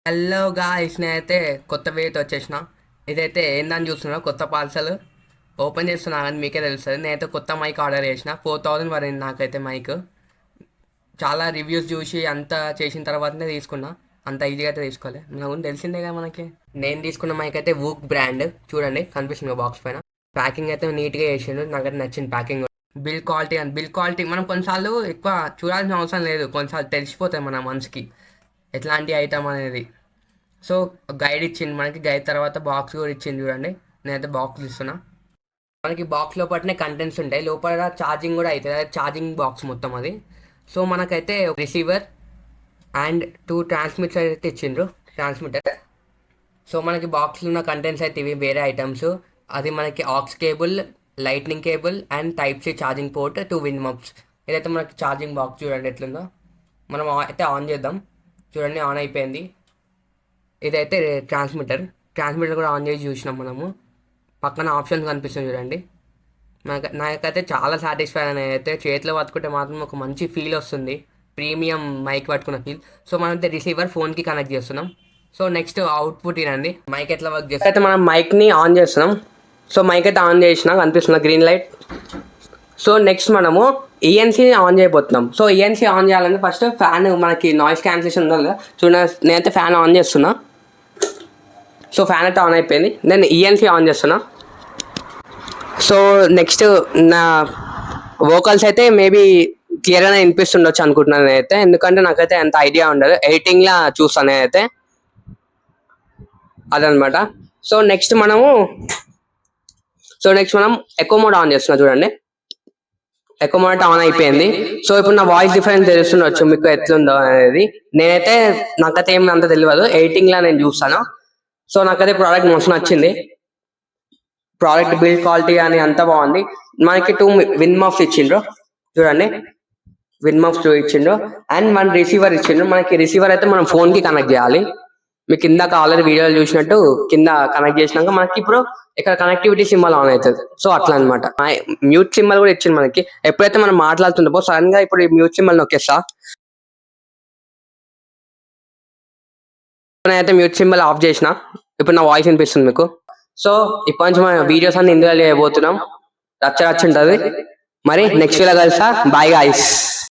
Hello guys, నేనైతే కొత్త వీడియోతో వచ్చేసిన. ఇదైతే ఏందని చూస్తున్నా, కొత్త పార్సల్ ఓపెన్ చేస్తున్నా కానీ మీకే తెలుస్తుంది. నేనైతే కొత్త మైక్ ఆర్డర్ చేసిన. 4000 పడింది నాకైతే మైక్. చాలా రివ్యూస్ చూసి అంతా చేసిన తర్వాతనే తీసుకున్నా. అంత ఈజీగా అయితే తీసుకోవాలి, నాకు తెలిసిందే కదా మనకి. నేను తీసుకున్న మైక్ అయితే వూక్ బ్రాండ్. చూడండి, కనిపిస్తుంది బాక్స్ పైన. ప్యాకింగ్ అయితే నీట్గా చేసిండు, నాకైతే నచ్చింది ప్యాకింగ్. బిల్ క్వాలిటీ మనం కొన్నిసార్లు ఎక్కువ చూడాల్సిన అవసరం లేదు, కొన్నిసార్లు తెలిసిపోతాయి మన మనసుకి ఎట్లాంటి ఐటమ్ అనేది. సో గైడ్ ఇచ్చింది మనకి, గైడ్ తర్వాత బాక్స్ కూడా ఇచ్చింది. చూడండి, నేనైతే బాక్స్ ఇస్తున్నా. మనకి బాక్స్ లోపలనే కంటెంట్స్ ఉంటాయి, లోపల ఛార్జింగ్ కూడా అవుతుంది, అదే ఛార్జింగ్ బాక్స్ మొత్తం అది. సో మనకైతే రిసీవర్ అండ్ 2 ట్రాన్స్మిటర్ అయితే ఇచ్చిండ్రు, ట్రాన్స్మిటర్. సో మనకి బాక్స్లో ఉన్న కంటెంట్స్ అయితే ఇవి వేరే ఐటమ్స్. అది మనకి aux cable, lightning cable and type C charging port, 2 విన్ మప్స్. ఇదైతే మనకి ఛార్జింగ్ బాక్స్ చూడండి ఎట్లుందో. మనం అయితే ఆన్ చేద్దాం. చూడండి, ఆన్ అయిపోయింది. ఇదైతే ట్రాన్స్మిటర్ కూడా ఆన్ చేసి చూసినాం మనము. పక్కన ఆప్షన్స్ కనిపిస్తుంది చూడండి. నాకైతే చాలా సాటిస్ఫై అని. అయితే చేతిలో పట్టుకుంటే మాత్రం ఒక మంచి ఫీల్ వస్తుంది, ప్రీమియం మైక్ పట్టుకున్న ఫీల్. సో మనమైతే రిసీవర్ ఫోన్కి కనెక్ట్ చేస్తున్నాం. సో నెక్స్ట్ అవుట్పుట్ ఇనండి, మైక్ ఎట్లా వర్క్ చేస్తుంది. అయితే మనం మైక్ని ఆన్ చేస్తున్నాం. సో మైక్ అయితే ఆన్ చేసిన, కనిపిస్తున్న గ్రీన్ లైట్. సో నెక్స్ట్ మనము ఈఎన్సీ ఆన్ చేయబోతున్నాం. సో ఈఎన్సీ ఆన్ చేయాలంటే ఫస్ట్ ఫ్యాన్, మనకి నాయిస్ క్యాన్సిలేషన్ ఉండాలి కదా. చూడండి, నేనైతే ఫ్యాన్ ఆన్ చేస్తున్నా. సో ఫ్యాన్ అయితే ఆన్ అయిపోయింది. నేను ఈఎన్సీ ఆన్ చేస్తున్నా. సో నెక్స్ట్ నా వోకల్స్ అయితే మేబీ క్లియర్గానే వినిపిస్తుండొచ్చు అనుకుంటున్నాను నేనైతే, ఎందుకంటే నాకైతే అంత ఐడియా ఉండదు, ఎడిటింగ్లా చూస్తాను నేనైతే, అదనమాట. సో నెక్స్ట్ మనం ఎకో మోడ్ ఆన్ చేస్తున్నా. చూడండి, ఎకో మోడ్ ఆన్ అయిపోయింది. సో ఇప్పుడు నా వాయిస్ డిఫరెన్స్ తెలుస్తుండొచ్చు మీకు ఎట్లుందో అనేది. నేనైతే నాకైతే ఏమి అంత తెలియదు, ఎడిటింగ్లా నేను చూస్తాను. సో నాకైతే ప్రోడక్ట్ మస్తు నచ్చింది. ప్రోడక్ట్ బిల్డ్ క్వాలిటీ అని అంతా బాగుంది. మనకి 2 విన్ మఫ్స్ ఇచ్చిండ్రు. చూడండి, విన్ మఫ్స్ 2 ఇచ్చిండ్రు అండ్ 1 రిసీవర్ ఇచ్చిండ్రు. మనకి రిసీవర్ అయితే మనం ఫోన్కి కనెక్ట్ చేయాలి. మీకు కింద ఆల్రెడీ వీడియోలు చూసినట్టు కింద కనెక్ట్ చేసినాక మనకి ఇప్పుడు ఇక్కడ కనెక్టివిటీ సింబల్ ఆన్ అవుతుంది. సో అట్లా అనమాట. మ్యూట్ సింబల్ కూడా ఇచ్చింది మనకి. ఎప్పుడైతే మనం మాట్లాడుతుందో సడన్ గా ఇప్పుడు ఈ మ్యూట్ సింబల్ నొక్కేస్తా, నేనైతే మ్యూట్ సింబల్ ఆఫ్ చేసిన. ఇప్పుడు నా వాయిస్ వినిపిస్తుంది మీకు. సో ఇప్పటి నుంచి మన వీడియోస్ అన్ని ఇందులో చేయబోతున్నాం. రచ్చ రచ్చ ఉంటుంది. మరి నెక్స్ట్ వీడియో కలుస్తా. Bye guys.